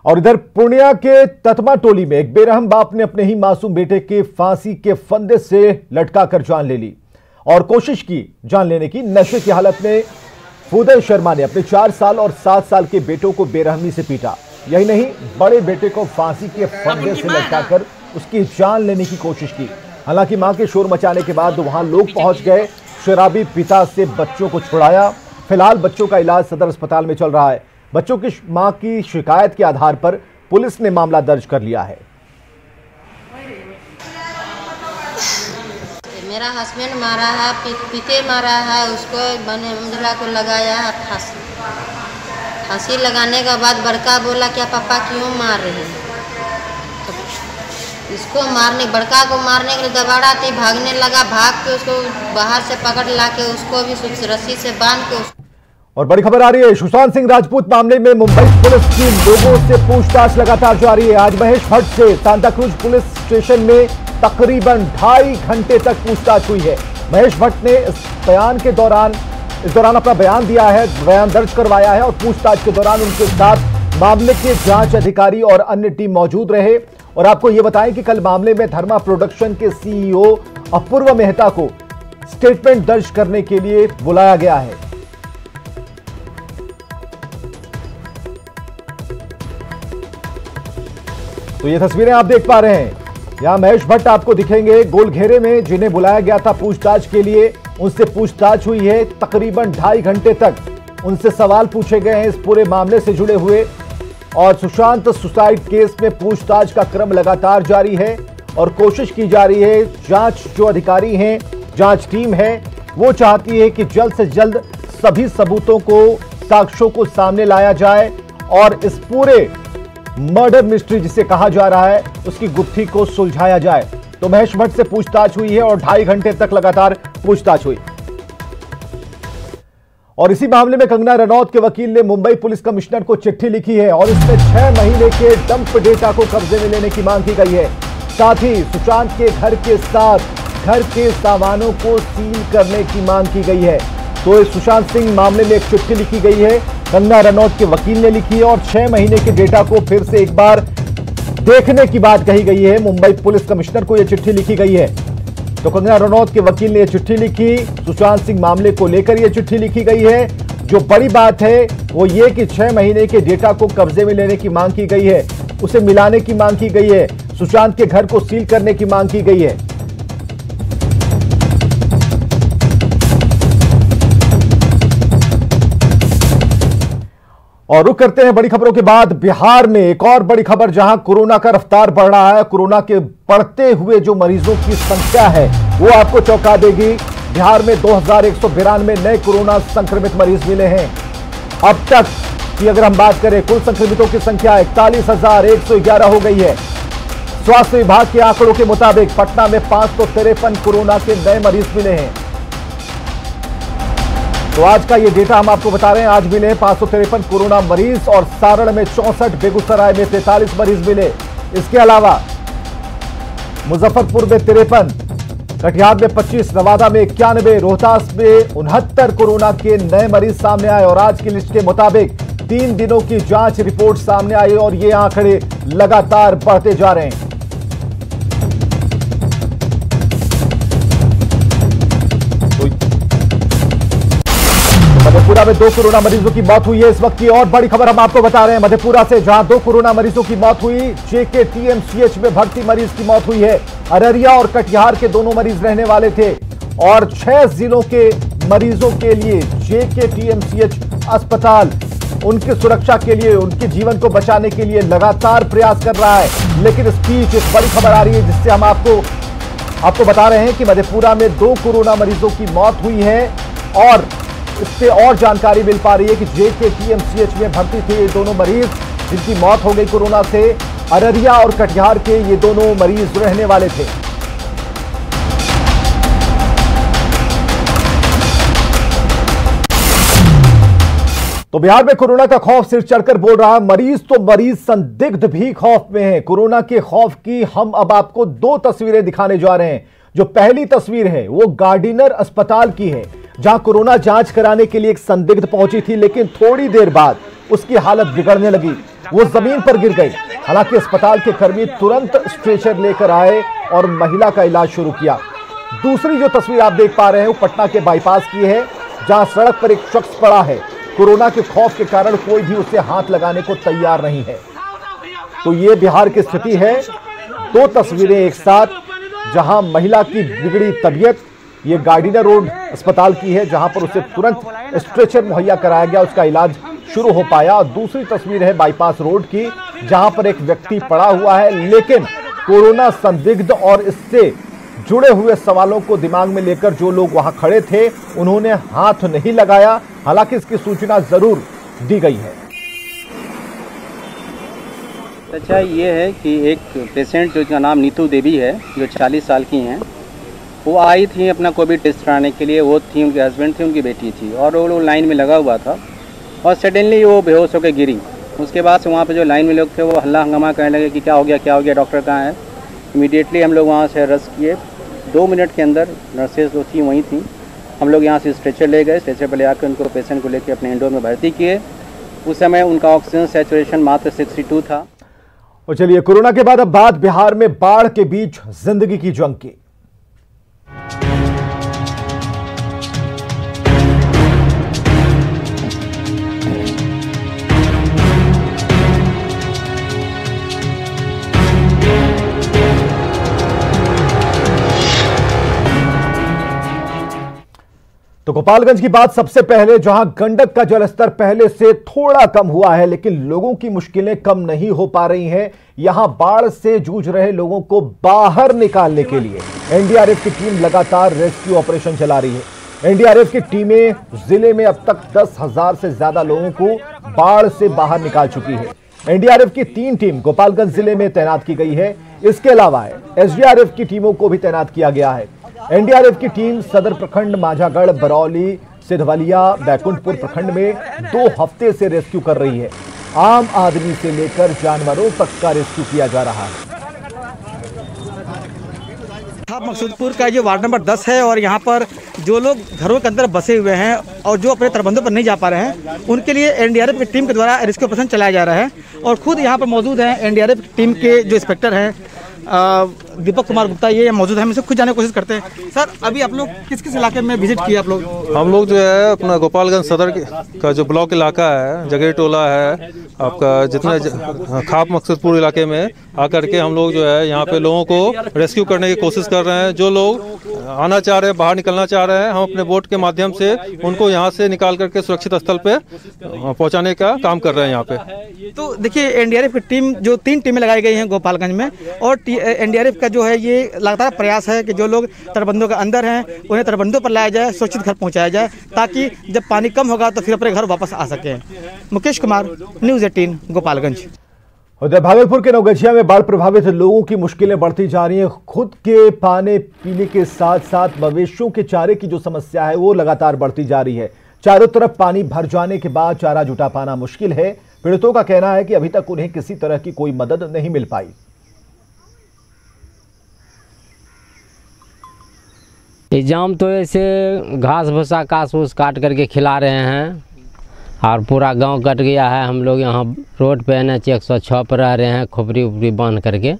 और इधर पूर्णिया के ततमा टोली में एक बेरहम बाप ने अपने ही मासूम बेटे के फांसी के फंदे से लटकाकर जान ले ली और कोशिश की जान लेने की। नशे की हालत में फूदे शर्मा ने अपने 4 साल और 7 साल के बेटों को बेरहमी से पीटा। यही नहीं, बड़े बेटे को फांसी के फंदे से लटकाकर उसकी जान लेने की कोशिश की। हालांकि मां के शोर मचाने के बाद वहां लोग पहुंच गए, शराबी पिता से बच्चों को छुड़ाया। फिलहाल बच्चों का इलाज सदर अस्पताल में चल रहा है। बच्चों की मां की शिकायत के आधार पर पुलिस ने मामला दर्ज कर लिया है। मेरा हस्बैंड मारा है, पीते मारा है, उसको बने मंजिला को लगाया है फांसी लगाने के बाद बड़का बोला क्या पापा क्यों मार रहे हैं, तो इसको बड़का को मारने के लिए दबाड़ा थी, भागने लगा, भाग के उसको बाहर से पकड़ ला के उसको भी रस्सी से बांध के। और बड़ी खबर आ रही है, सुशांत सिंह राजपूत मामले में मुंबई पुलिस की लोगों से पूछताछ लगातार जारी है। आज महेश भट्ट से सांता क्रूज पुलिस स्टेशन में तकरीबन 2.5 घंटे तक पूछताछ हुई है। महेश भट्ट ने इस दौरान अपना बयान दिया है, बयान दर्ज करवाया है और पूछताछ के दौरान उनके साथ मामले के जांच अधिकारी और अन्य टीम मौजूद रहे। और आपको यह बताएं कि कल मामले में धर्मा प्रोडक्शन के सीईओ अपूर्व मेहता को स्टेटमेंट दर्ज करने के लिए बुलाया गया है। तो ये तस्वीरें आप देख पा रहे हैं, यहां महेश भट्ट आपको दिखेंगे गोल घेरे में, जिन्हें बुलाया गया था पूछताछ के लिए। उनसे पूछताछ हुई है, तकरीबन 2.5 घंटे तक उनसे सवाल पूछे गए हैं इस पूरे मामले से जुड़े हुए। और सुशांत सुसाइड केस में पूछताछ का क्रम लगातार जारी है और कोशिश की जा रही है। जांच जो अधिकारी हैं, जांच टीम है, वो चाहती है कि जल्द से जल्द सभी सबूतों को, साक्ष्यों को सामने लाया जाए और इस पूरे मर्डर मिस्ट्री जिसे कहा जा रहा है उसकी गुत्थी को सुलझाया जाए। तो महेश भट्ट से पूछताछ हुई है और 2.5 घंटे तक लगातार पूछताछ हुई। और इसी मामले में कंगना रनौत के वकील ने मुंबई पुलिस कमिश्नर को चिट्ठी लिखी है और इसमें 6 महीने के डंप डेटा को कब्जे में लेने की मांग की गई है। साथ ही सुशांत के घर के साथ घर के सामानों को सील करने की मांग की गई है। तो इस सुशांत सिंह मामले में एक चिट्ठी लिखी गई है, कंगना रनौत के वकील ने लिखी है और 6 महीने के डेटा को फिर से एक बार देखने की बात कही गई है। मुंबई पुलिस कमिश्नर को यह चिट्ठी लिखी गई है। तो कंगना रनौत के वकील ने यह चिट्ठी लिखी, सुशांत सिंह मामले को लेकर यह चिट्ठी लिखी गई है। जो बड़ी बात है वो ये कि 6 महीने के डेटा को कब्जे में लेने की मांग की गई है, उसे मिलाने की मांग की गई है, सुशांत के घर को सील करने की मांग की गई है। और रुक करते हैं बड़ी खबरों के बाद बिहार में एक और बड़ी खबर, जहां कोरोना का रफ्तार बढ़ रहा है। कोरोना के बढ़ते हुए जो मरीजों की संख्या है वो आपको चौंका देगी। बिहार में 2192 नए कोरोना संक्रमित मरीज मिले हैं। अब तक की अगर हम बात करें, कुल संक्रमितों की संख्या 41,111 हो गई है। स्वास्थ्य विभाग के आंकड़ों के मुताबिक पटना में 553 कोरोना के नए मरीज मिले हैं। तो आज का ये डेटा हम आपको बता रहे हैं, आज मिले 553 कोरोना मरीज और सारण में 64, बेगूसराय में 43 मरीज मिले। इसके अलावा मुजफ्फरपुर में 53, कटिहार में 25, नवादा में 91, रोहतास में 69 कोरोना के नए मरीज सामने आए। और आज की लिस्ट के मुताबिक 3 दिनों की जांच रिपोर्ट सामने आई और ये आंकड़े लगातार बढ़ते जा रहे हैं। मधेपुरा में 2 कोरोना मरीजों की मौत हुई है। इस वक्त की और बड़ी खबर हम आपको बता रहे हैं मधेपुरा से, जहां 2 कोरोना मरीजों की मौत हुई। जेके टीएमसीएच में भर्ती मरीज की मौत हुई है। अररिया और कटिहार के दोनों मरीज रहने वाले थे और 6 जिलों के मरीजों के लिए जेके टीएमसीएच अस्पताल उनकी सुरक्षा के लिए, उनके जीवन को बचाने के लिए लगातार प्रयास कर रहा है। लेकिन इस बीच एक बड़ी खबर आ रही है जिससे हम आपको बता रहे हैं कि मधेपुरा में 2 कोरोना मरीजों की मौत हुई है। और इससे और जानकारी मिल पा रही है कि जेके टीएमसीएच में भर्ती थे ये दोनों मरीज जिनकी मौत हो गई कोरोना से। अररिया और कटिहार के ये दोनों मरीज रहने वाले थे। तो बिहार में कोरोना का खौफ सिर चढ़कर बोल रहा है। मरीज संदिग्ध भी खौफ में है। कोरोना के खौफ की हम अब आपको 2 तस्वीरें दिखाने जा रहे हैं। जो पहली तस्वीर है वो गार्डिनर अस्पताल की है, जहां कोरोना जांच कराने के लिए एक संदिग्ध पहुंची थी, लेकिन थोड़ी देर बाद उसकी हालत बिगड़ने लगी, वो जमीन पर गिर गई। हालांकि अस्पताल के कर्मी तुरंत स्ट्रेचर लेकर आए और महिला का इलाज शुरू किया। दूसरी जो तस्वीर आप देख पा रहे हैं वो पटना के बाईपास की है, जहां सड़क पर एक शख्स पड़ा है। कोरोना के खौफ के कारण कोई भी उसे हाथ लगाने को तैयार नहीं है। तो ये बिहार की स्थिति है। दो तस्वीरें एक साथ, जहां महिला की बिगड़ी तबीयत, ये गार्डिनर रोड अस्पताल की है, जहां पर उसे तुरंत स्ट्रेचर मुहैया कराया गया, उसका इलाज शुरू हो पाया। और दूसरी तस्वीर है बाईपास रोड की, जहां पर एक व्यक्ति पड़ा हुआ है, लेकिन कोरोना संदिग्ध और इससे जुड़े हुए सवालों को दिमाग में लेकर जो लोग वहां खड़े थे उन्होंने हाथ नहीं लगाया। हालांकि इसकी सूचना जरूर दी गई है। अच्छा, ये है कि एक पेशेंट जिसका नाम नीतू देवी है, जो 40 साल की हैं, वो आई थी अपना कोविड टेस्ट कराने के लिए। वो थी, उनके हस्बैंड थे, उनकी बेटी थी, और वो लोग लाइन में लगा हुआ था और सडनली वो बेहोश होकर गिरी। उसके बाद से वहाँ पे जो लाइन में लोग थे वो हल्ला हंगामा करने लगे कि क्या हो गया, क्या हो गया, डॉक्टर कहाँ है। इमीडिएटली हम लोग वहाँ से रश किए। 2 मिनट के अंदर नर्सेज जो थी वहीं थी। हम लोग यहाँ से स्ट्रेचर ले गए, स्ट्रेचर पर ले आकर उनको, पेशेंट को लेकर अपने इंडोर में भर्ती किए। उस समय उनका ऑक्सीजन सैचुरेशन मात्र 62 था। और चलिए, कोरोना के बाद अब बात बिहार में बाढ़ के बीच जिंदगी की जंग की। तो गोपालगंज की बात सबसे पहले, जहां गंडक का जलस्तर पहले से थोड़ा कम हुआ है, लेकिन लोगों की मुश्किलें कम नहीं हो पा रही हैं। यहां बाढ़ से जूझ रहे लोगों को बाहर निकालने के लिए एनडीआरएफ की टीम लगातार रेस्क्यू ऑपरेशन चला रही है। एनडीआरएफ की टीमें जिले में अब तक 10,000 से ज्यादा लोगों को बाढ़ से बाहर निकाल चुकी है। एनडीआरएफ की 3 टीम गोपालगंज जिले में तैनात की गई है। इसके अलावा एसडीआरएफ की टीमों को भी तैनात किया गया है। एनडीआरएफ की टीम सदर प्रखंड, माझागढ़, बरौली, सिधवलिया, बैकुंठपुर प्रखंड में 2 हफ्ते से रेस्क्यू कर रही है। आम आदमी से लेकर जानवरों तक का रेस्क्यू किया जा रहा है। मकसूदपुर का जो वार्ड नंबर 10 है, और यहाँ पर जो लोग घरों के अंदर बसे हुए हैं और जो अपने तटबंधों पर नहीं जा पा रहे हैं, उनके लिए एनडीआरएफ की टीम के द्वारा रेस्क्यू ऑपरेशन चलाया जा रहा है। और खुद यहाँ पर मौजूद हैं एनडीआरएफ की टीम के जो इंस्पेक्टर हैं दीपक कुमार गुप्ता, ये मौजूद है। हम इसे खुद जाने की कोशिश करते हैं। सर, अभी आप लोग किस किस इलाके में विजिट किए आप लोग? हम लोग जो है अपना गोपालगंज सदर का जो ब्लॉक इलाका है, जगह टोला है, आपका जितना खाप मकसूदपुर इलाके में आकर के हम लोग जो है यहाँ पे लोगों को रेस्क्यू करने की कोशिश कर रहे हैं। जो लोग आना चाह रहे हैं, बाहर निकलना चाह रहे हैं, हम अपने बोट के माध्यम से उनको यहाँ से निकाल करके सुरक्षित स्थल पे पहुँचाने का काम कर रहे हैं यहाँ पे। तो देखिए, एनडीआरएफ की टीम, जो 3 टीमें लगाई गई हैं गोपालगंज में, और एनडीआरएफ का जो है ये लगातार प्रयास है कि जो लोग तटबंधों के अंदर हैं उन्हें तटबंधों पर लाया जाए, सुरक्षित घर पहुंचाया जाए, ताकि जब पानी कम होगा तो फिर अपने घर वापस आ सकें। मुकेश कुमार, न्यूज़ 18, गोपालगंज। उधर भागलपुर के नवगछिया में बाढ़ प्रभावित लोगों की मुश्किलें बढ़ती जा रही हैं। खुद के पानी पीने के साथ साथ मवेशियों के चारे की जो समस्या है वो लगातार बढ़ती जा रही है। चारों तरफ पानी भर जाने के बाद चारा जुटा पाना मुश्किल है। पीड़ितों का कहना है कि अभी तक उन्हें किसी तरह की कोई मदद नहीं मिल पाई। इंतजाम तो ऐसे घास भूसा कास उस काट करके खिला रहे हैं, और पूरा गांव कट गया है। हम लोग यहाँ रोड पे NH 106 पर रह रहे हैं, खोपड़ी उपड़ी बांध करके।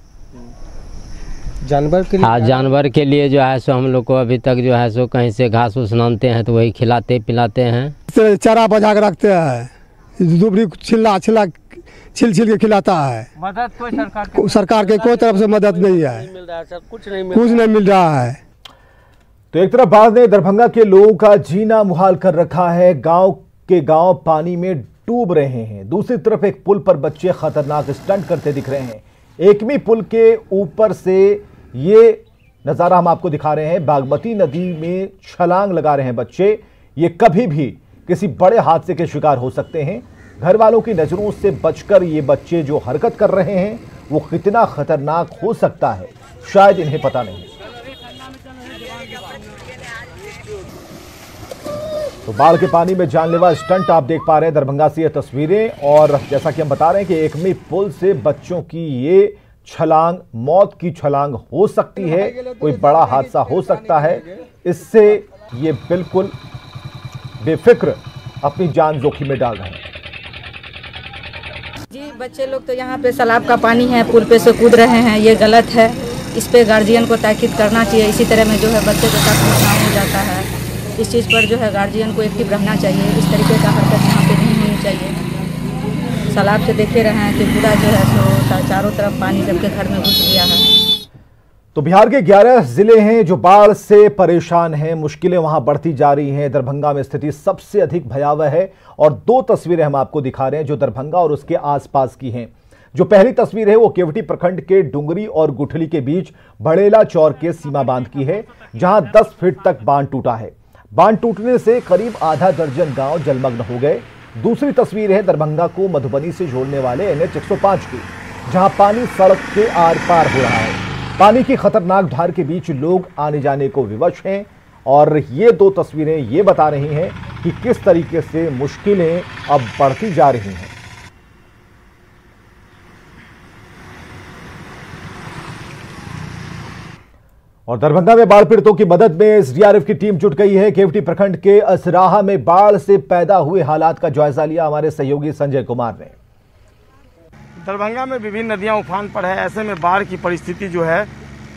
जानवर के लिए? हाँ, जानवर के लिए जो है सो हम लोग को अभी तक जो है सो कहीं से घास उस लानते हैं तो वही खिलाते पिलाते हैं। चारा बजा के रखते हैं, दुबरी छिल छिल के खिलाता है। मदद कोई सरकार के कोई तरफ से मदद नहीं है, कुछ नहीं मिल रहा है। तो एक तरफ बाढ़ ने दरभंगा के लोगों का जीना मुहाल कर रखा है। गांव के गांव पानी में डूब रहे हैं। दूसरी तरफ एक पुल पर बच्चे खतरनाक स्टंट करते दिख रहे हैं। एकमी पुल के ऊपर से ये नजारा हम आपको दिखा रहे हैं। बागमती नदी में छलांग लगा रहे हैं बच्चे। ये कभी भी किसी बड़े हादसे के शिकार हो सकते हैं। घर वालों की नजरों से बचकर ये बच्चे जो हरकत कर रहे हैं वो कितना खतरनाक हो सकता है, शायद इन्हें पता नहीं। तो बाढ़ के पानी में जानलेवा स्टंट आप देख पा रहे हैं दरभंगा से ये तस्वीरें। और जैसा कि हम बता रहे हैं कि एकमी पुल से बच्चों की ये छलांग मौत की छलांग हो सकती है, कोई बड़ा हादसा हो सकता है। इससे ये बिल्कुल बेफिक्र अपनी जान जोखिम में डाल रहे हैं। गरीब बच्चे लोग तो यहाँ पे तालाब का पानी है, पुल पे से कूद रहे हैं, ये गलत है। इस पे गार्जियन को ताकीद करना चाहिए। इसी तरह में जो है बच्चे के साथ नुकसान हो जाता है। इस चीज़ पर जो है गार्जियन को एक्टिव रहना चाहिए। इस तरीके का हरकत यहाँ पे नहीं होनी चाहिए। तालाब से देखे रहे हैं कि पूरा जो है तो चारों तरफ पानी सबके घर में घुस गया है। तो बिहार के 11 जिले हैं जो बाढ़ से परेशान हैं, मुश्किलें वहां बढ़ती जा रही हैं। दरभंगा में स्थिति सबसे अधिक भयावह है और 2 तस्वीरें हम आपको दिखा रहे हैं जो दरभंगा और उसके आसपास की हैं। जो पहली तस्वीर है वो केवटी प्रखंड के डुंगरी और गुठली के बीच बड़ेला चौर के सीमा बांध की है, जहां 10 फीट तक बांध टूटा है। बांध टूटने से करीब आधा दर्जन गांव जलमग्न हो गए। दूसरी तस्वीर है दरभंगा को मधुबनी से जोड़ने वाले NH 105 की, जहां पानी सड़क के आर पार हो रहा है। पानी की खतरनाक धार के बीच लोग आने जाने को विवश हैं और ये 2 तस्वीरें ये बता रही हैं कि किस तरीके से मुश्किलें अब बढ़ती जा रही हैं। और दरभंगा में बाढ़ पीड़ितों की मदद में SDRF की टीम जुट गई है। केवटी प्रखंड के असराहा में बाढ़ से पैदा हुए हालात का जायजा लिया हमारे सहयोगी संजय कुमार ने। दरभंगा में विभिन्न नदियां उफान पर है। ऐसे में बाढ़ की परिस्थिति जो है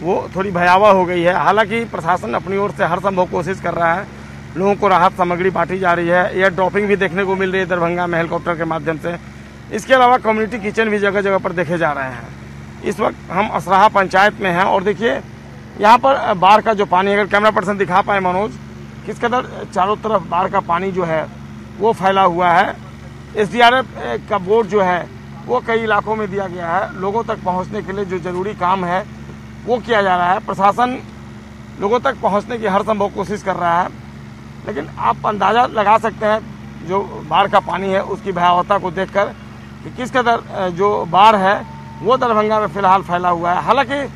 वो थोड़ी भयावह हो गई है। हालांकि प्रशासन अपनी ओर से हर संभव कोशिश कर रहा है। लोगों को राहत सामग्री बांटी जा रही है। एयर ड्रॉपिंग भी देखने को मिल रही है दरभंगा में हेलीकॉप्टर के माध्यम से। इसके अलावा कम्युनिटी किचन भी जगह जगह पर देखे जा रहे हैं। इस वक्त हम असराहा पंचायत में हैं और देखिए यहाँ पर बाढ़ का जो पानी, अगर कैमरा पर्सन दिखा पाए मनोज, किस कदर चारों तरफ बाढ़ का पानी जो है वो फैला हुआ है। SDRF का बोर्ड जो है वो कई इलाकों में दिया गया है। लोगों तक पहुंचने के लिए जो जरूरी काम है वो किया जा रहा है। प्रशासन लोगों तक पहुंचने की हर संभव कोशिश कर रहा है, लेकिन आप अंदाजा लगा सकते हैं जो बाढ़ का पानी है उसकी भयावहता को देखकर कि किस कदर जो बाढ़ है वो दरभंगा में फिलहाल फैला हुआ है। हालांकि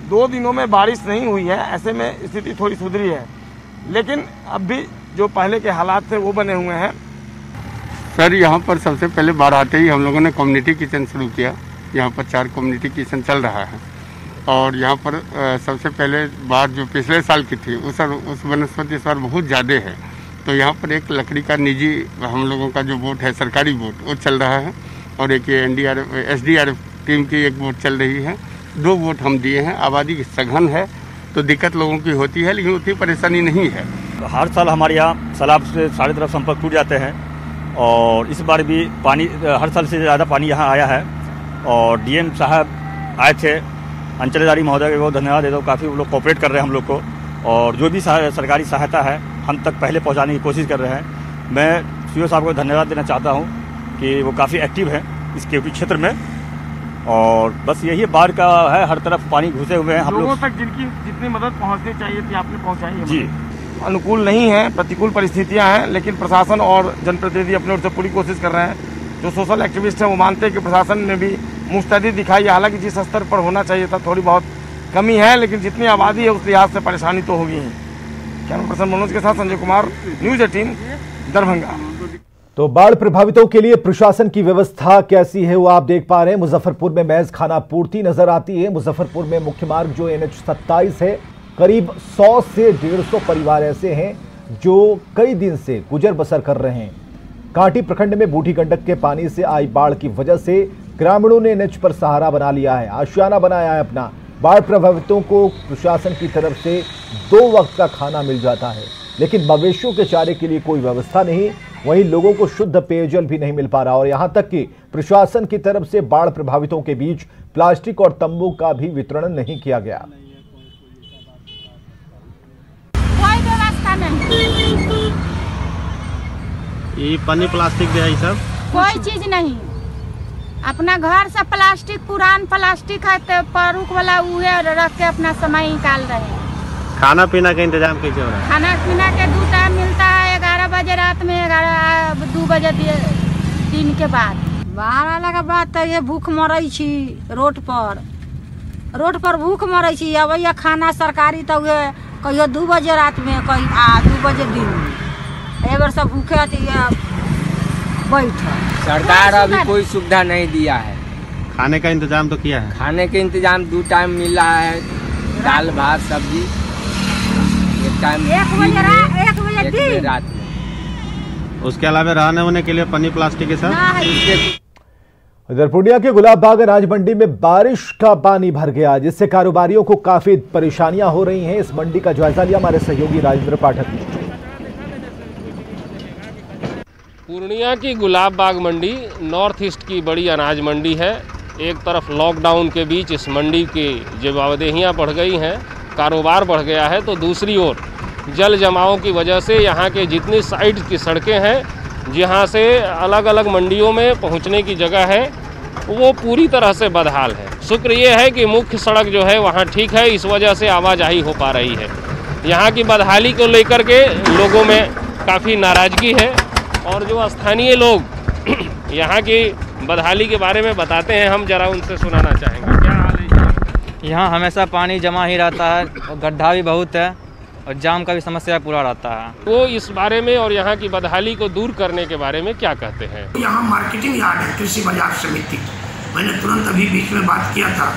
2 दिनों में बारिश नहीं हुई है, ऐसे में स्थिति थोड़ी सुधरी है, लेकिन अब भी जो पहले के हालात थे वो बने हुए हैं। सर, यहाँ पर सबसे पहले बाढ़ आते ही हम लोगों ने कम्युनिटी किचन शुरू किया। यहाँ पर 4 कम्युनिटी किचन चल रहा है और यहाँ पर सबसे पहले बाढ़ जो पिछले साल की थी उस वनस्पति इस बार बहुत ज़्यादा है। तो यहाँ पर एक लकड़ी का निजी हम लोगों का जो बोट है, सरकारी बोट, वो चल रहा है और एक SDRF टीम की एक बोट चल रही है। 2 बोट हम दिए हैं। आबादी सघन है तो दिक्कत लोगों की होती है, लेकिन उतनी परेशानी नहीं है। हर साल हमारे यहाँ तालाब से सारी तरफ संपर्क टूट जाते हैं और इस बार भी पानी हर साल से ज़्यादा पानी यहाँ आया है। और DM साहब आए थे, अंचलेदारी महोदय को बहुत धन्यवाद देता हूँ। काफ़ी वो लोग कोऑपरेट कर रहे हैं हम लोग को और जो भी सरकारी सहायता है हम तक पहले पहुँचाने की कोशिश कर रहे हैं। मैं CO साहब को धन्यवाद देना चाहता हूँ कि वो काफ़ी एक्टिव है इस केवटी क्षेत्र में। और बस यही बाढ़ का है, हर तरफ पानी घुसे हुए हैं। हम लोगों तक जितनी मदद पहुंचनी चाहिए थी आपने पहुंचाई है। जी, अनुकूल नहीं है, प्रतिकूल परिस्थितियां हैं, लेकिन प्रशासन और जनप्रतिनिधि अपनी ओर से पूरी कोशिश कर रहे हैं। जो सोशल एक्टिविस्ट हैं वो मानते हैं कि प्रशासन ने भी मुस्तैदी दिखाई है। हालांकि जिस स्तर पर होना चाहिए था थोड़ी बहुत कमी है, लेकिन जितनी आबादी है उस लिहाज से परेशानी तो होगी ही। कैमरा पर्सन मनोज के साथ संजय कुमार, न्यूज़ 18 दरभंगा। तो बाढ़ प्रभावितों के लिए प्रशासन की व्यवस्था कैसी है वो आप देख पा रहे हैं। मुजफ्फरपुर में महज खाना पूर्ति नजर आती है। मुजफ्फरपुर में मुख्य मार्ग जो NH 27 है, करीब 100 से 150 परिवार ऐसे हैं जो कई दिन से गुजर बसर कर रहे हैं। कांटी प्रखंड में बूढ़ी गंडक के पानी से आई बाढ़ की वजह से ग्रामीणों ने NH पर सहारा बना लिया है, आशियाना बनाया है अपना। बाढ़ प्रभावितों को प्रशासन की तरफ से 2 वक्त का खाना मिल जाता है, लेकिन मवेशियों के चारे के लिए कोई व्यवस्था नहीं। वहीं लोगों को शुद्ध पेयजल भी नहीं मिल पा रहा और यहां तक कि प्रशासन की तरफ से बाढ़ प्रभावितों के बीच प्लास्टिक और तंबू का भी वितरण नहीं किया गया। कोई व्यवस्था नहीं, ये पानी प्लास्टिक दे है सब, कोई चीज नहीं। अपना घर से प्लास्टिक, पुरान प्लास्टिक है तो परुक वाला उहे रख के अपना समय निकाल रहे हैं। खाना पीना का इंतजाम कैसे हो रहा है? खाना पीना के 2 टाइम मिलता है, 11 बजे रात में, 2 बजे दिन के बाद। बाहर आला के बाद तो ये भूख मरई छी रोड पर भूख मरई छी। अब ये खाना सरकारी तो कहियो 2 बजे रात में, कहीं 2 बजे दिन में। एक बार सब भूखे आती है बैठ। सरकार अभी कोई सुविधा नहीं दिया है। खाने का इंतजाम तो किया है? खाने के इंतजाम 2 टाइम मिल रहा है, दाल भात सब्जी। एक बजे रात में। उसके अलावा रहने होने के लिए पन्नी प्लास्टिक के साथ। इधर पूर्णिया के गुलाब बाग अनाज मंडी में बारिश का पानी भर गया, जिससे कारोबारियों को काफी परेशानियां हो रही हैं। इस मंडी का जायजा लिया हमारे सहयोगी राजेंद्र पाठक ने। पूर्णिया की गुलाब बाग मंडी नॉर्थ ईस्ट की बड़ी अनाज मंडी है। एक तरफ लॉकडाउन के बीच इस मंडी की जवाबदेहियां बढ़ गई हैं, कारोबार बढ़ गया है, तो दूसरी ओर जल जमाव की वजह से यहाँ के जितनी साइड की सड़कें हैं, जहाँ से अलग अलग मंडियों में पहुँचने की जगह है, वो पूरी तरह से बदहाल है। शुक्र ये है कि मुख्य सड़क जो है वहाँ ठीक है, इस वजह से आवाजाही हो पा रही है। यहाँ की बदहाली को लेकर के लोगों में काफ़ी नाराज़गी है और जो स्थानीय लोग यहाँ की बदहाली के बारे में बताते हैं, हम जरा उनसे सुनाना चाहेंगे। क्या हाल है? यहाँ हमेशा पानी जमा ही रहता है और गड्ढा भी बहुत है और जाम का भी समस्या पूरा रहता है। वो इस बारे में और यहाँ की बदहाली को दूर करने के बारे में क्या कहते हैं? यहाँ मार्केटिंग यार्ड है, कृषि बाजार समिति। मैंने तुरंत अभी बीच में बात किया था,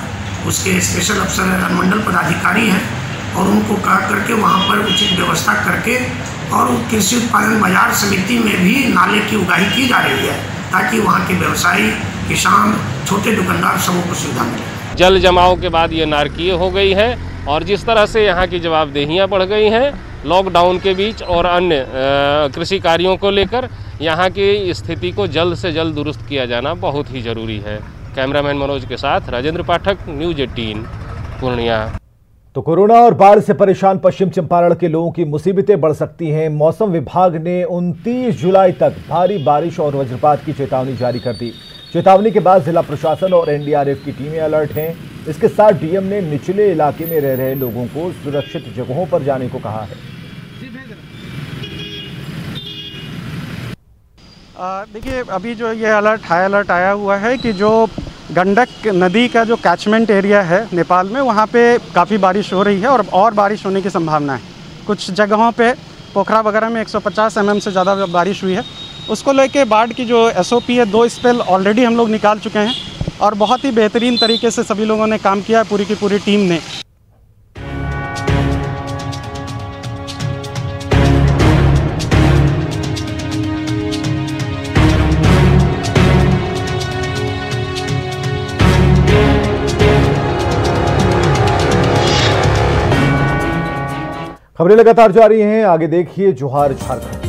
उसके स्पेशल अफसर मंडल पदाधिकारी हैं और उनको कह करके वहाँ पर उचित व्यवस्था करके और कृषि उत्पादन बाजार समिति में भी नाले की उगाही की जा रही है, ताकि वहाँ के व्यवसायी, किसान, छोटे दुकानदार सबों को सुविधा मिले। जल जमाव के बाद ये नारकीय हो गई है और जिस तरह से यहाँ की जवाबदेहियाँ बढ़ गई हैं लॉकडाउन के बीच और अन्य कृषि कार्यों को लेकर, यहाँ की स्थिति को जल्द से जल्द दुरुस्त किया जाना बहुत ही ज़रूरी है। कैमरामैन मनोज के साथ राजेंद्र पाठक, न्यूज़ 18 पूर्णिया। तो कोरोना और बाढ़ से परेशान पश्चिम चंपारण के लोगों की मुसीबतें बढ़ सकती हैं। मौसम विभाग ने 29 जुलाई तक भारी बारिश और वज्रपात की चेतावनी जारी कर दी। चेतावनी के बाद जिला प्रशासन और एनडीआरएफ की टीमें अलर्ट हैं। इसके साथ डीएम ने निचले इलाके में रह रहे लोगों को सुरक्षित जगहों पर जाने को कहा है। देखिए, अभी जो ये हाई अलर्ट आया हुआ है कि जो गंडक नदी का जो कैचमेंट एरिया है नेपाल में, वहाँ पे काफ़ी बारिश हो रही है और बारिश होने की संभावना है। कुछ जगहों पे पोखरा वगैरह में 150 mm से ज़्यादा बारिश हुई है। उसको लेके बाढ़ की जो SOP है, 2 स्पेल ऑलरेडी हम लोग निकाल चुके हैं और बहुत ही बेहतरीन तरीके से सभी लोगों ने काम किया है, पूरी की पूरी टीम ने। खबरें लगातार जारी हैं, आगे देखिए जोहार झारखंड।